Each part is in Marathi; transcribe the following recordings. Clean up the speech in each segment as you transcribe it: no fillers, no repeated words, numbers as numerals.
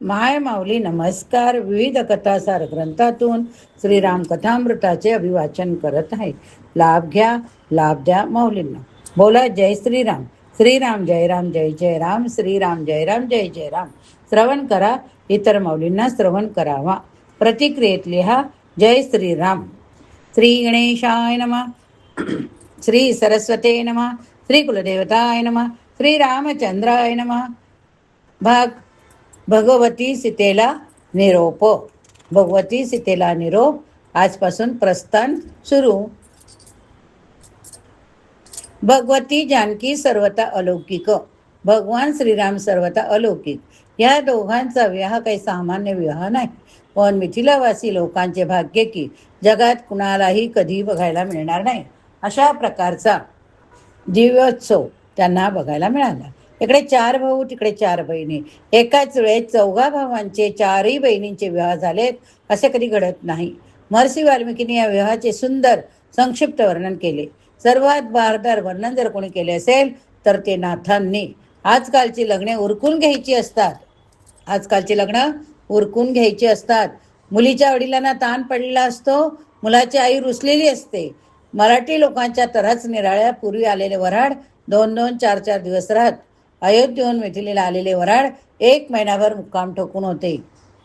माय माऊली नमस्कार. विविध कथासार ग्रंथातून श्रीराम कथामृताचे अभिवाचन करत आहे. लाभ घ्या, लाभ द्या माऊलींना. बोला जय श्रीराम. श्रीराम जय राम, जय जय राम. श्रीराम जय राम, जय जय राम. श्रवण करा, इतर माऊलींना श्रवण करावा. प्रतिक्रियेत लिहा जय श्रीराम. श्री गणेशाय नमः. श्री सरस्वते नमः. श्री कुलदेवताय नमः. श्री रामचंद्राय नमः. भाग भगवती सीतेला निरोप. भगवती सीतेला निरोप. आजपासून प्रस्थान सुरू. भगवती जानकी सर्वता अलौकिक. भगवान श्रीराम सर्वता अलौकिक. या दोघांचा विवाह काही सामान्य विवाह नाही, पण मिथिलावासी लोकांचे भाग्य की जगात कुणालाही कधी बघायला मिळणार नाही अशा प्रकारचा दिव्योत्सव त्यांना बघायला मिळाला. इकडे 4 भाऊ, तिकडे 4 बहिणी. एकाच वेळेस 4 भावांचे 4ही बहिणींचे विवाह झालेत असे कधी घडत नाही. महर्षी वाल्मिकीने या विवाहाचे सुंदर संक्षिप्त वर्णन केले. सर्वात बहारदार वर्णन जर कोणी केले असेल तर ते नाथांनी. आजकालची लग्ने उरकून घ्यायची असतात. आजकालची लग्न उरकून घ्यायची असतात. मुलीच्या वडिलांना ताण पडलेला असतो. मुलाची आई रुसलेली असते. मराठी लोकांच्या तऱ्हाच निराळ्या पूर्वी आलेले वऱ्हाड 2-2, 4-4 दिवस राहत. अयोध्येहून मिथिलेला आलेले वऱ्हाड 1 महिनाभर मुक्काम ठोकून होते.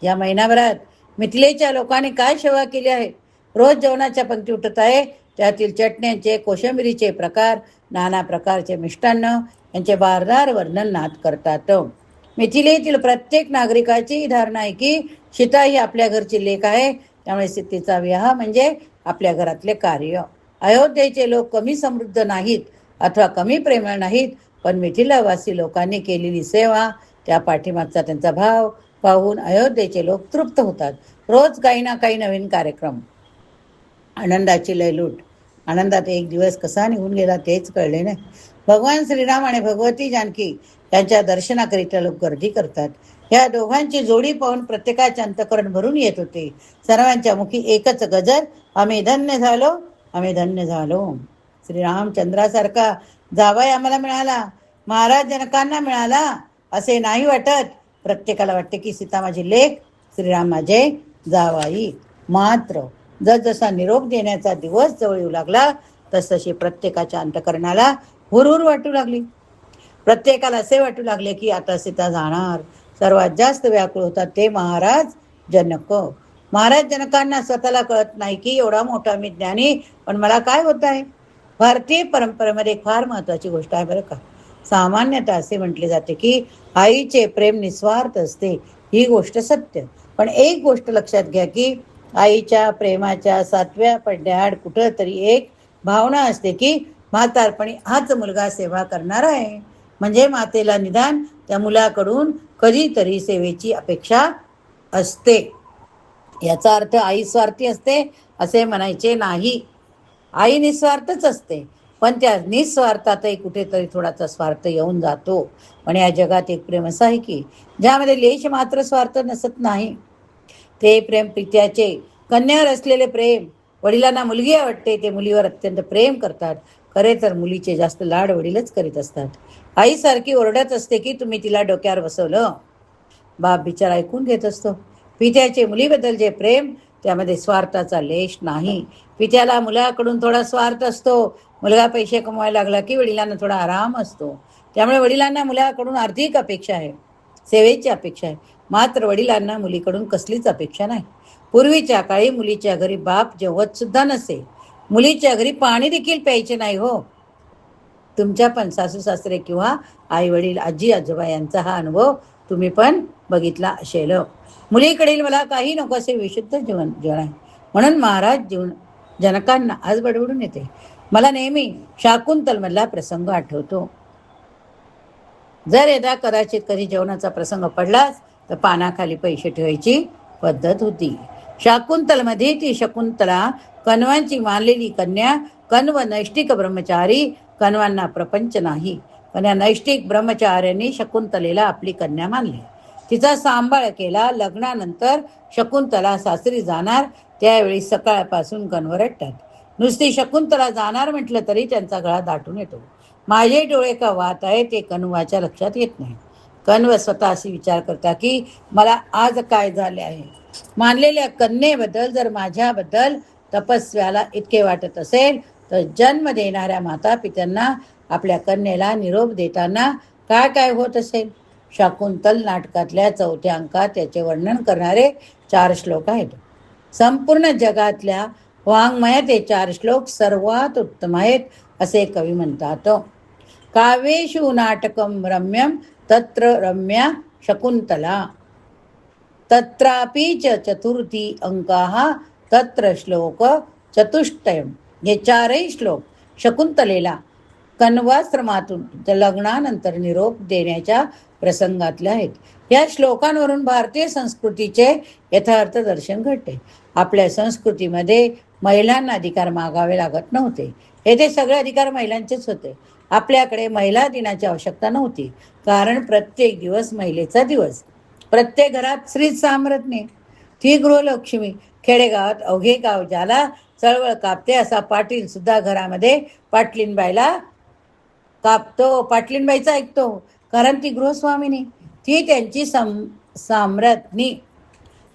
या महिनाभरात मिथिलेच्या लोकांनी काय सेवा केली आहे. रोज जेवणाच्या पंक्ती उठत आहे. त्यातील चटण्यांचे, कोशिंबिरीचे प्रकार, नाना प्रकारचे मिष्टान्न यांचे बारदार वर्णन नाथ करतात. मिथिलेतील प्रत्येक नागरिकाची धारणा आहे की सीता ही आपल्या घरची लेक आहे. त्यामुळे सीतेचा विवाह म्हणजे आपल्या घरातले कार्य. अयोध्येचे लोक कमी समृद्ध नाहीत अथवा कमी प्रेमळ नाहीत, पण मिथिलावासी लोकांनी केलेली सेवा, त्या पाठीमागचा त्यांचा भाव पाहून अयोध्येचे लोक तृप्त होतात. रोज काही ना काही नवीन कार्यक्रम, आनंदाची लयलूट. आनंदात एक दिवस कसा निघून गेला तेच कळले नाही. भगवान श्रीराम आणि भगवती जानकी यांच्या दर्शनाकरिता लोक गर्दी करतात. या दोघांची जोडी पाहून प्रत्येकाचे अंतःकरण भरून येत होते. सर्वांच्या मुखी एकच गजर, आम्ही धन्य झालो, आम्ही धन्य झालो. श्रीरामचंद्रासारखा जावाई आम्हाला मिळाला, महाराज जनकांना मिळाला असे नाही वाटत. प्रत्येकाला वाटते की सीता माझी लेक, श्रीराम माझे जावाई. मात्र जसजसा निरोप देण्याचा दिवस जवळ येऊ लागला तसतशी प्रत्येकाच्या अंतःकरणाला हुरहुर वाटू लागली. प्रत्येकाला असे वाटू लागले की आता सीता जाणार. सर्वात जास्त व्याकुळ होतात ते महाराज जनक. महाराज जनकांना स्वतःला कळत नाही की एवढा मोठा मी ज्ञानी, पण मला काय होत आहे. भारतीय परंपरेमध्ये एक फार महत्वाची गोष्ट आहे बरं का. सामान्यतः असे म्हटले जाते की आईचे प्रेम निस्वार्थ असते. ही गोष्ट सत्य, पण एक गोष्ट लक्षात घ्या की आईच्या प्रेमाच्या 7व्या पडद्याआड कुठं तरी एक भावना असते की म्हातारपणी हाच मुलगा सेवा करणार आहे. म्हणजे मातेला निदान त्या मुलाकडून कधीतरी सेवेची अपेक्षा असते. याचा अर्थ आई स्वार्थी असते असे म्हणायचे नाही. आई निस्वार्थच असते, पण त्या निस्वार्थातही कुठेतरी थोडासा स्वार्थ येऊन जातो. पण या जगात एक प्रेम असं आहे की ज्यामध्ये लेश मात्र स्वार्थ नसत नाही. ते प्रेम पित्याचे. कन्यावर असलेले प्रेम. वडिलांना मुलगी आवडते, ते मुलीवर अत्यंत प्रेम करतात. खरे तर मुलीचे जास्त लाड वडीलच करीत असतात. आईसारखी ओरडत असते की तुम्ही तिला डोक्यावर बसवलं. बाप बिचारा ऐकून घेत असतो. पित्याचे मुलीबद्दल जे प्रेम, त्यामध्ये स्वार्थाचा लेश नाही. पित्याला मुलाकडून थोडा स्वार्थ असतो. मुलगा पैसे कमवायला लागला की वडिलांना थोडा आराम असतो. त्यामुळे वडिलांना मुलाकडून आर्थिक अपेक्षा आहे, सेवेची अपेक्षा आहे. मात्र वडिलांना मुलीकडून कसलीच अपेक्षा नाही. पूर्वीच्या काळी मुलीच्या घरी बाप जेवत सुद्धा नसे. मुलीच्या घरी पाणी देखील प्यायचे नाही हो. तुमच्या पण सासू सासरे किंवा आई वडील, आजी आजोबा यांचा हा अनुभव तुम्ही पण बघितला असेल. मुलीकडील मला काही नको असे विशुद्ध जीवन आहे. म्हणून महाराज जनकांना आज बडबडून येते. मला नेहमी शाकुंतलमधला प्रसंग आठवतो. जर यदा कदाचित कधी जेवणाचा प्रसंग पडलाच तर पानाखाली पैसे ठेवायची पद्धत होती. शाकुंतलमध्ये ती शकुंतला कण्वांची मानलेली कन्या. कण्व नैष्टिक ब्रह्मचारी. कण्वांना प्रपंच नाही, पण या नैष्टिक ब्रह्मचार्यांनी शकुंतलेला आपली कन्या मानली. तिचा सांभाळ केला. लग्नानंतर शकुंतला सासरी जाणार त्यावेळी सकाळपासून कण्व रडतात. नुसती शकुंतला जाणार म्हटलं तरी त्यांचा गळा दाटून येतो. माझे डोळे का वाहत आहे ते कण्वाच्या लक्षात येत नाही. कण्व स्वतः अशी विचार करता की मला आज काय झाले आहे. मानलेल्या कन्येबद्दल जर माझ्याबद्दल तपस्व्याला इतके वाटत असेल तर जन्म देणाऱ्या माता पित्यांना आपल्या कन्येला निरोप देताना काय काय होत असेल. शाकुंतल नाटकातल्या 4थ्या अंकात त्याचे वर्णन करणारे 4 श्लोक आहेत. संपूर्ण जगातल्या वाङ्मयात हे 4 श्लोक सर्वात उत्तम आहेत असे कवी म्हणतात. काव्येषु नाटकं रम्यं तत्र रम्या शकुंतला, तत्रापि च चतुर्थी अंकाः तत्र श्लोक चतुष्टयम्. हे 4ही श्लोक शकुंतलेला कण्वाश्रमातून लग्नानंतर निरोप देण्याच्या प्रसंगातले आहेत. या श्लोकांवरून भारतीय संस्कृतीचे यथार्थ दर्शन घडते. आपल्या संस्कृतीमध्ये महिलांना अधिकार मागावे लागत नव्हते. येथे सगळे अधिकार महिलांचेच होते. आपल्याकडे महिला दिनाची आवश्यकता नव्हती, कारण प्रत्येक दिवस महिलेचा दिवस. प्रत्येक घरात स्त्री साम्राज्ञी, ती गृहलक्ष्मी. खेडेगावात अवघे गाव ज्याला चळवळ कापते असा पाटील सुद्धा घरामध्ये पाटलीनबाईला कापतो, पाटलीनबाईचा ऐकतो, कारण ती गृहस्वामिनी, ती त्यांची साम्राज्ञी.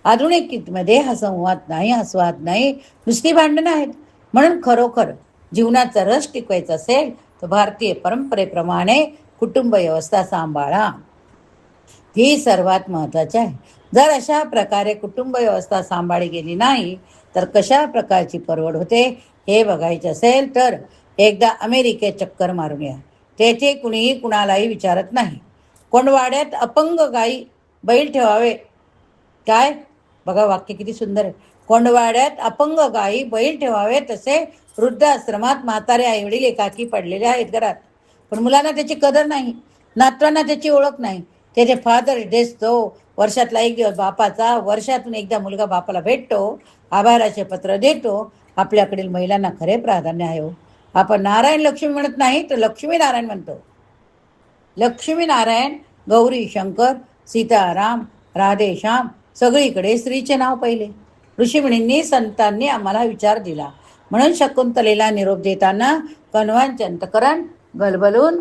आधुनिकतेमध्ये हा संवाद नाही, हा स्वाद नाही, नुसती भांडणं आहेत. म्हणून खरोखर जीवनाचा रस टिकवायचा असेल तर भारतीय परंपरेप्रमाणे कुटुंब व्यवस्था सांभाळा, ही सर्वात महत्त्वाची आहे. जर अशा प्रकारे कुटुंब व्यवस्था सांभाळली गेली नाही तर कशा प्रकारची परवड होते हे बघायचे असेल तर एकदा अमेरिकेत चक्कर मारून या. तेथे कुणीही कुणालाही विचारत नाही. कोंडवाड्यात अपंग गाई बैल ठेवावे. काय बघा, वाक्य किती सुंदर आहे. कोंडवाड्यात अपंग गाई बैल ठेवावे, तसे वृद्धाश्रमात म्हातारे आईवडील एकाकी पडलेले आहेत घरात. पण मुलांना त्याची कदर नाही, नातवांना त्याची ओळख नाही. त्याचे फादर्स डे असतो, वर्षातला एक दिवस बापाचा, वर्षातून एकदा मुलगा बापाला भेटतो, आभाराचे पत्र देतो. आपल्याकडील महिलांना खरे प्राधान्य आहे. आपण नारायण लक्ष्मी म्हणत नाही तर लक्ष्मी नारायण म्हणतो. लक्ष्मी नारायण, गौरी शंकर, सीताराम, राधेश्याम, सगळीकडे स्त्रीचे नाव पहिले. ऋषीमुनींनी संतांनी आम्हाला विचार दिला. म्हणून शकुंतलेला निरोप देताना कण्वांचे अंतःकरण गलबलून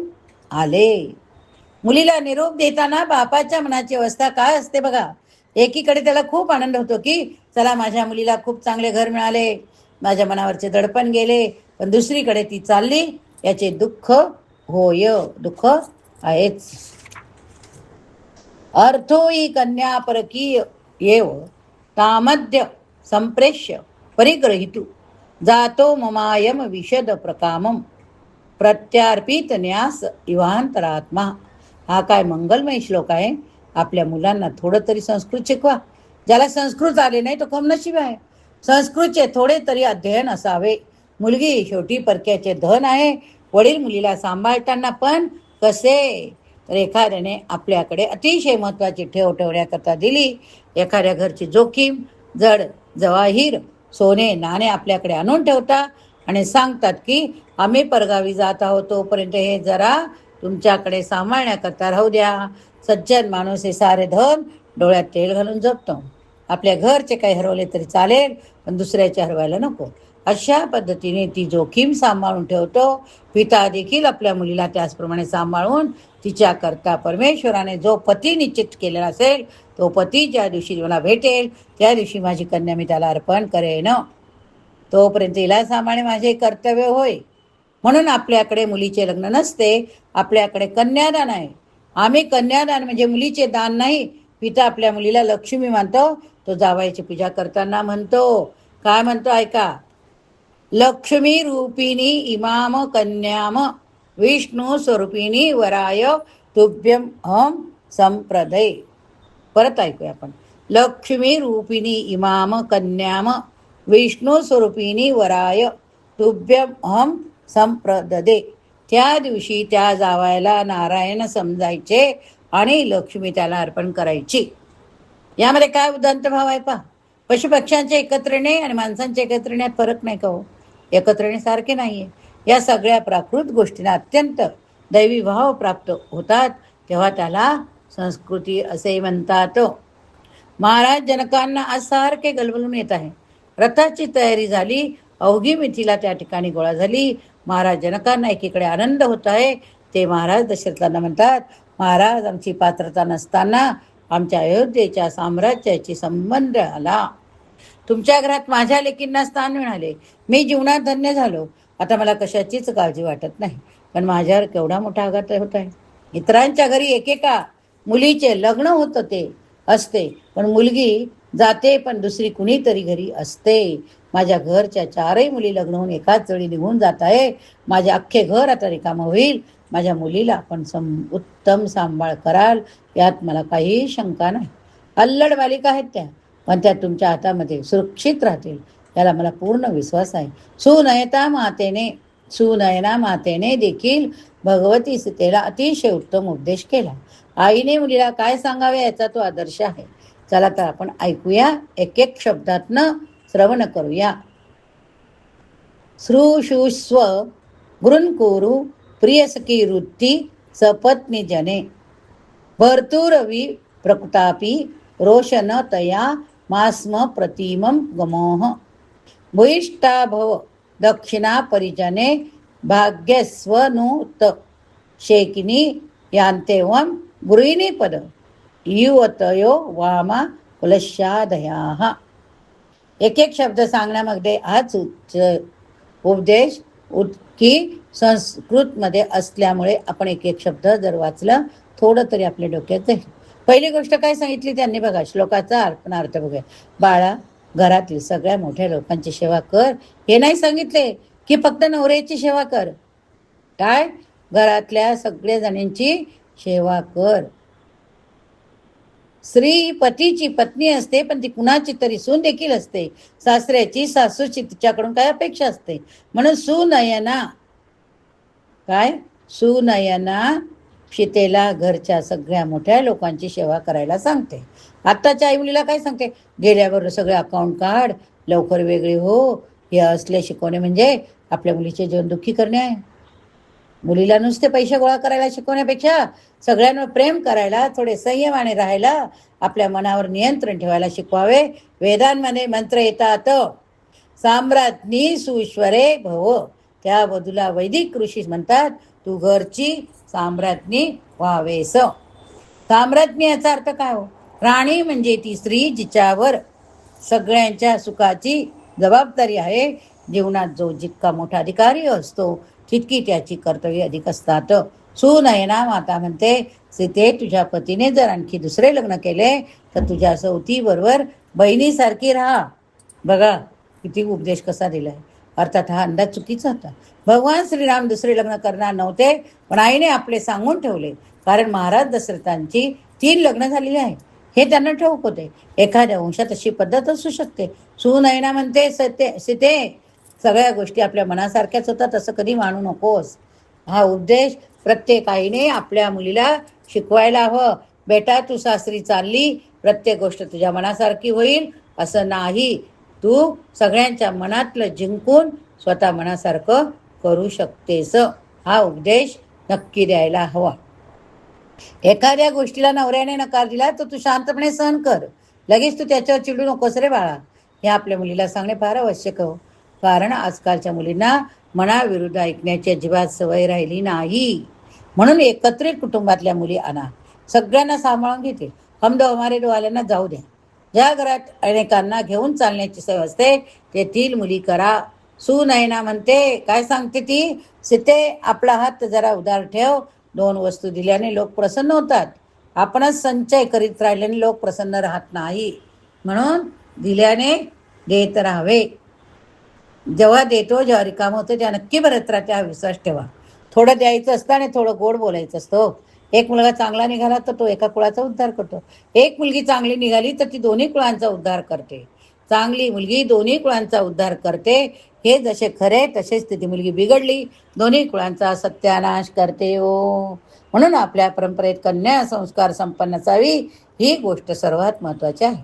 आले. मुलीला निरोप देताना बापाच्या मनाची अवस्था काय असते बघा. एकीकडे त्याला खूप आनंद होतो की चला माझ्या मुलीला खूप चांगले घर मिळाले, माझ्या मनावरचे दडपण गेले. पण दुसरीकडे ती चालली याचे दुःख होय, दुःख आहेच. अर्थोई कन्या परकीय येव तामद्य संप्रेष्य परिग्रहितु जातो ममायम विशद प्रकामम प्रत्यार्पित न्यास इवांतरात्मा. हा काय मंगलमय श्लोक आहे. आपल्या मुलांना थोडं तरी संस्कृत शिकवा. ज्याला संस्कृत आले नाही तो कमनशिब आहे. संस्कृतचे थोडे तरी अध्ययन असावे. मुलगी शेवटी परक्याचे धन आहे. वडील मुलीला सांभाळताना पण कसे, तर एखाद्याने आपल्याकडे अतिशय महत्त्वाची ठेव ठेवण्याकरता दिली. एखाद्या घरची जोखीम, जड जवाहीर, सोने नाणे आपल्याकडे आणून ठेवता आणि सांगतात की आम्ही परगावी जात आहोत, तोपर्यंत हे जरा तुमच्याकडे सांभाळण्याकरता राहू द्या. सज्जन माणूस हे सारे धन डोळ्यात तेल घालून जपतो. आपल्या घरचे काही हरवले तरी चालेल, पण दुसऱ्याचे हरवायला नको. अशा पद्धतीने ती जोखीम सांभाळून ठेवतो. पिता देखील आपल्या मुलीला त्याचप्रमाणे सांभाळून तिच्याकरता परमेश्वराने जो पती निश्चित केलेला असेल तो पती ज्या दिवशी मला भेटेल त्या दिवशी माझी कन्या मी त्याला अर्पण करेन. तोपर्यंत तिला सांभाळणे माझे कर्तव्य होय. म्हणून आपल्याकडे मुलीचे लग्न नसते, आपल्याकडे कन्यादान आहे. आम्ही कन्यादान म्हणजे मुलीचे दान नाही. पिता आपल्या मुलीला लक्ष्मी मानतो. तो जावयाची पूजा करताना म्हणतो, काय म्हणतो ऐका. लक्ष्मी रूपिणी इमाम कन्याम विष्णू स्वरूपिणी वराय तुभ्यम हम संप्रदय. परत ऐकूया आपण. लक्ष्मी रूपिणी इमाम कन्याम विष्णू स्वरूपिणी वराय तुभ्यम हम संप्रददे. त्या दिवशी त्या जावायला नारायण समजायचे आणि लक्ष्मी त्याला अर्पण करायची. यामध्ये काय उदांत भाव आहे पहा. पशुपक्ष्यांचे एकत्र येणे आणि माणसांचे एकत्र येण्यात फरक नाही का हो. एकत्र येणे सारखे नाहीये. या सगळ्या प्राकृत गोष्टींना अत्यंत दैवी भाव प्राप्त होतात तेव्हा त्याला संस्कृती असे म्हणतात. महाराज जनकांना आज सारखे गलबलून येत आहे. रथाची तयारी झाली. अवघी मिथिला त्या ठिकाणी गोळा झाली. महाराज जनकांना एकीकडे आनंद होत आहे. ते महाराज दशरथांना म्हणतात, महाराज आमची पात्रता नसताना आमच्या अयोध्येच्या साम्राज्याची संबंध आला. तुमच्या घरात माझ्या लेकींना स्थान मिळाले. मी जीवनात धन्य झालो. आता मला कशाचीच काळजी वाटत नाही. पण माझ्यावर केवढा मोठा आघात होत आहे. इतरांच्या घरी एकेका मुलीचे लग्न होत ते असते, पण मुलगी जाते पण दुसरी कुणीतरी घरी असते. माझ्या घरच्या 4ही मुली लग्न होऊन एकाच वेळी निघून जात आहे. माझे अख्खे घर आता रिकामं होईल. माझ्या मुलीला आपण उत्तम सांभाळ कराल यात मला काही शंका नाही. अल्लड बालिका आहेत त्या, पण त्या तुमच्या हातामध्ये सुरक्षित राहतील याला मला पूर्ण विश्वास आहे. सुनयना मातेने देखील भगवती सीतेला अतिशय उत्तम उपदेश केला. आईने मुलीला काय सांगावे याचा तो आदर्श आहे. चला तर आपण ऐकूया, एक एक शब्दातनं श्रवण करूया. श्रुशुस्व गृन्कुरु प्रियसखी वृत्ती सपत्नी जने भर्तुरवि प्रकुतापि रोशन तया मास्म प्रतिमं गमोह भूयिष्ठा भव दक्षिणा परिजने भाग्यस्वनुत शेकिनी यांतेवम गृहिणी पद युवतयो वामा कुलशादयाः. एक एक शब्द सांगण्यामध्ये हाच उपदेश की संस्कृतमध्ये असल्यामुळे आपण एक एक शब्द जर वाचलं थोडं तरी आपल्या डोक्यात जाईल. पहिली गोष्ट काय सांगितली त्यांनी बघा, श्लोकाचा अर्थ बघूया. बाळा, घरातील सगळ्या मोठ्या लोकांची सेवा कर. हे नाही सांगितले की फक्त नवऱ्याची सेवा कर. काय? घरातल्या सगळ्या जणांची सेवा कर. स्त्री पतीची पत्नी असते, पण ती कुणाची तरी सून देखील असते. सासऱ्याची सासूची तिच्याकडून काय अपेक्षा असते. म्हणून सुनयना सीतेला घरच्या सगळ्या मोठ्या लोकांची सेवा करायला सांगते. आत्ताच्या आई मुलीला काय सांगते? गेल्यावर सगळे अकाउंट काढ, लवकर वेगळे हो. हे असले शिकवणे म्हणजे आपल्या मुलीचे जीवन दुःखी करणे आहे. मुलीला नुसते पैसे गोळा करायला शिकवण्यापेक्षा सगळ्यांवर प्रेम करायला, थोडे संयमाने राहायला, आपल्या मनावर नियंत्रण ठेवायला शिकवावे. वेदांमध्ये मंत्र येतात, साम्राज्ञी सुश्वरे भव. त्या वधूला वैदिक ऋषी म्हणतात, तू घरची साम्राज्ञी व्हावेस. साम्राज्ञी याचा अर्थ काय हो? राणी म्हणजे ती स्त्री जिच्यावर सगळ्यांच्या सुखाची जबाबदारी आहे. जीवनात जो जितका मोठा अधिकारी असतो तितकी त्याची कर्तव्य अधिक असतात. सुनयना माता म्हणते, सीते, तुझ्या पतीने जर आणखी दुसरे लग्न केले तर तुझ्या सवती बरोबर बहिणीसारखी राहा. बघा किती उपदेश कसा दिलाय. अर्थात हा अंदाज चुकीचा होता. भगवान श्रीराम दुसरे लग्न करणार नव्हते, पण आईने आपले सांगून ठेवले. कारण महाराज दशरथांची 3 लग्न झालेली आहे हे त्यांना ठाऊक होते. एखाद्या वंशात अशी पद्धत असू शकते. सुनयना म्हणते, सीते, सगळ्या गोष्टी आपल्या मनासारख्याच होतात असं कधी मानू नकोस. हा उपदेश प्रत्येक आईने आपल्या मुलीला शिकवायला हवं. बेटा, तू सासरी चालली, प्रत्येक गोष्ट तुझ्या मनासारखी होईल असं नाही. तू सगळ्यांच्या मनातलं जिंकून स्वतः मनासारखं करू शकतेस. हा उपदेश नक्की द्यायला हवा. एखाद्या गोष्टीला नवऱ्याने नकार दिला तर तू शांतपणे सहन कर. लगेच तू त्याच्यावर चिडू नकोस रे बाळा. हे आपल्या मुलीला सांगणे फार आवश्यक हो. कारण आजकालच्या मुलींना मनाविरुद्ध ऐकण्याची अजिबात सवय राहिली नाही. म्हणून एकत्रित कुटुंबातल्या मुली आणा, सगळ्यांना सांभाळून घेतील. हम दो हमारे दो वाल्यांना जाऊ द्या. ज्या घरात अनेकांना घेऊन चालण्याची सवय असते तेथील मुली करा. सुनयना म्हणते, काय सांगते ती? सीते, आपला हात जरा उदार ठेव. 2 वस्तू दिल्याने लोक प्रसन्न होतात. आपणच संचय करीत राहिल्याने लोक प्रसन्न राहत नाही. म्हणून दिल्याने देत राहावे. जेव्हा देतो, जेव्हा रिकाम होतो, तेव्हा नक्की भरत राहते हा विश्वास ठेवा. थोडं द्यायचं असतं आणि थोडं गोड बोलायचं असतं. एक मुलगा चांगला निघाला तर तो एका कुळाचा उद्धार करतो. एक मुलगी चांगली निघाली तर ती दोन्ही कुळांचा उद्धार करते. चांगली मुलगी दोन्ही कुळांचा उद्धार करते. हे जसे खरे तसेच ती मुलगी बिघडली दोन्ही कुळांचा सत्यानाश करते हो. म्हणून आपल्या परंपरेत कन्या संस्कार संपन्न असावी ही गोष्ट सर्वात महत्वाची आहे.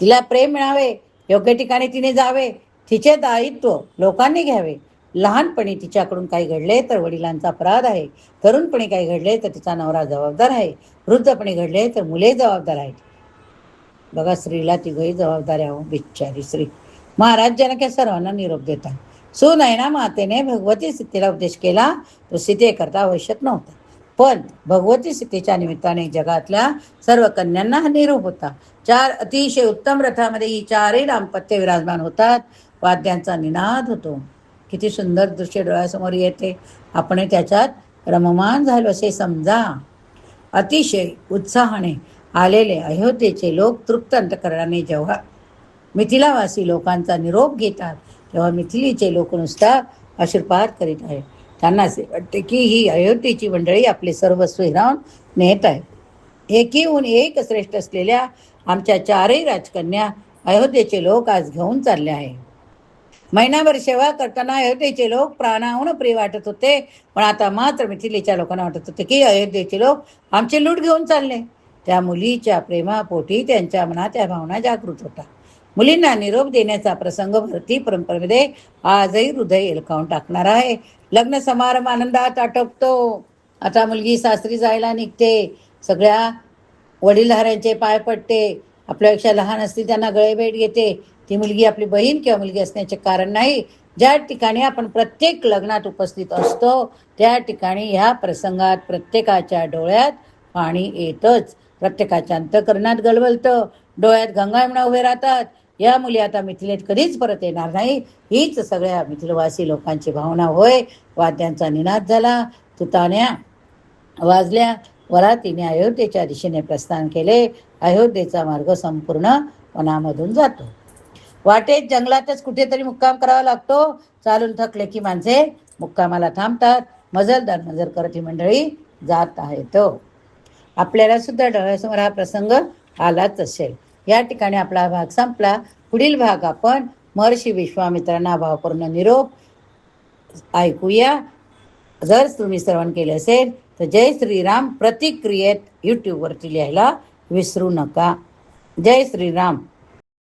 तिला प्रेम मिळावे, योग्य ठिकाणी तिने जावे, तिचे दायित्व लोकांनी घ्यावे. लहानपणी तिच्याकडून काही घडले तर वडिलांचा अपराध आहे. तरुणपणी काही घडले तर तिचा नवरा जबाबदार आहे. वृद्धपणी घडले तर मुले जबाबदार आहेत. बघा, स्त्रीला तिघही जबाबदाऱ्या हो. बिचारी स्त्री. महाराज जनक सर्वांना निरोप देतात. सुनयना मातेने भगवती सीतेला उपदेश केला तो सीतेकरता आवश्यक नव्हता. पण भगवती सीतेच्या निमित्ताने जगातल्या सर्व कन्यांना हा निरोप होता. 4 अतिशय उत्तम रथामध्ये ही 4ही दाम्पत्य विराजमान होतात. वाद्यांचा निनाद होतो. किती सुंदर दृश्य डोळ्यासमोर येते. आपण त्याच्यात रममान झालो असे समजा. अतिशय उत्साहाने आलेले अयोध्येचे लोक तृप्त अंतकरणाने जेव्हा मिथिलावासी लोकांचा निरोप घेतात, तेव्हा मिथिलीचे लोक नुसता आशीर्वाद करीत आहेत. त्यांना असे वाटते की ही अयोध्येची मंडळी आपले सर्वस्व हिरावून नेत आहे. एकीहून एक श्रेष्ठ असलेल्या आमच्या 4ही राजकन्या अयोध्येचे लोक आज घेऊन चालले आहे. महिनाभर सेवा करताना अयोध्येचे लोक प्राणाहून प्रिय वाटत होते, पण आता मात्र मिथिलेच्या लोकांना वाटत होते की अयोध्येचे लोक आमचे लूट घेऊन चालले. त्या मुलीच्या प्रेमापोटी त्यांच्या मनात या भावना जागृत होता. मुलींना निरोप देण्याचा प्रसंग भारतीय परंपरेमध्ये आजही हृदय हेलकावून टाकणार आहे. लग्न समारंभ आनंदात आटोपतो. आता मुलगी सासरी जायला निघते. सगळ्या वडीलधाऱ्यांचे पाय पडते. आपल्यापेक्षा लहान असतील त्यांना गळेभेट घेते. ती मुलगी आपली बहीण किंवा मुलगी असण्याचे कारण नाही. ज्या ठिकाणी आपण प्रत्येक लग्नात उपस्थित असतो त्या ठिकाणी ह्या प्रसंगात प्रत्येकाच्या डोळ्यात पाणी येतच. प्रत्येकाच्या अंतःकरणात गलबलतं. डोळ्यात गंगायमना उभे राहतात. या मुली आता मिथिलेत कधीच परत येणार नाही, हीच सगळ्या मिथिलवासी लोकांची भावना होय. वाद्यांचा निनाद झाला. तुताण्या वाजल्या. वरातीने अयोध्येच्या दिशेने प्रस्थान केले. अयोध्येचा मार्ग संपूर्ण वनामधून जातो. वाटेत जंगलातच कुठेतरी मुक्काम करावा लागतो. चालून थकले की माणसे मुक्कामाला थांबतात. मजल करत ही मंडळी जात आहेत. आपल्याला सुद्धा डोळ्यासमोर हा प्रसंग आलाच असेल. या ठिकाणी आपला भाग संपला. पुढील भाग आपण महर्षी विश्वामित्रांना भावपूर्ण निरोप ऐकूया. जर तुम्ही श्रवण केले असेल तर जय श्रीराम प्रतिक्रियेत यूट्यूबवरती लिहायला विसरू नका. जय श्रीराम.